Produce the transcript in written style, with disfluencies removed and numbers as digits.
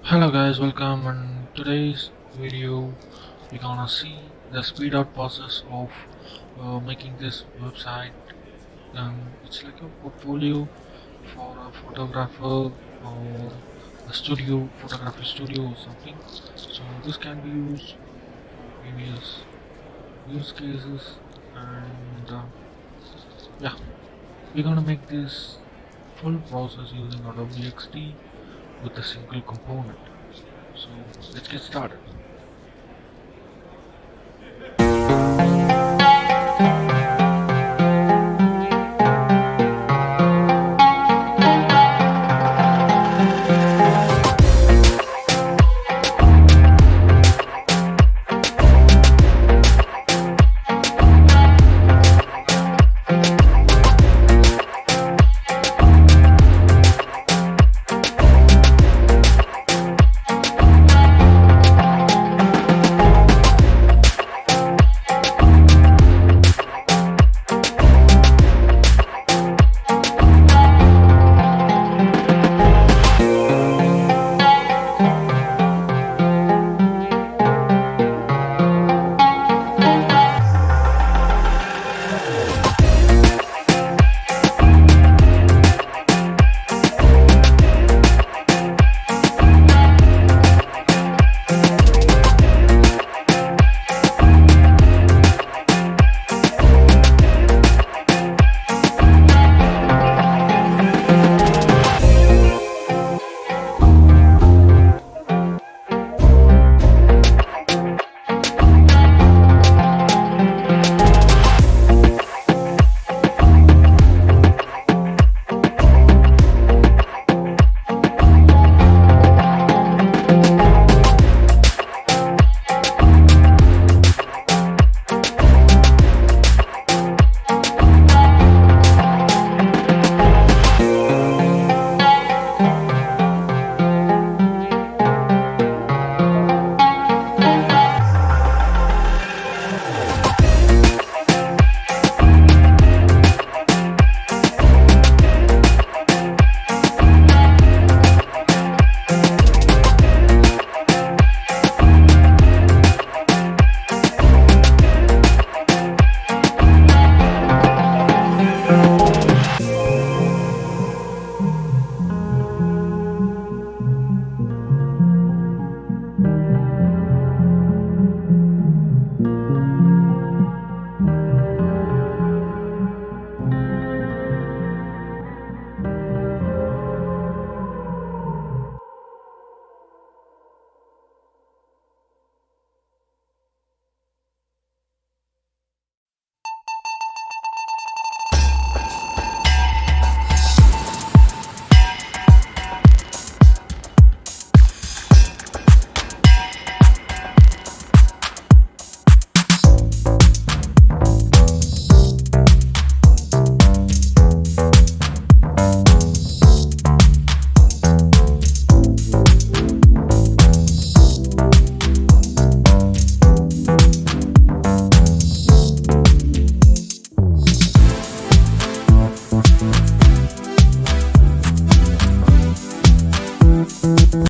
Hello guys, welcome. In today's video we're gonna see the speed out process of making this website. It's like a portfolio for a photographer or a studio, photography studio or something. So this can be used for various use cases, and yeah, we're gonna make this full process using AdobeXd with a single component. So let's get started.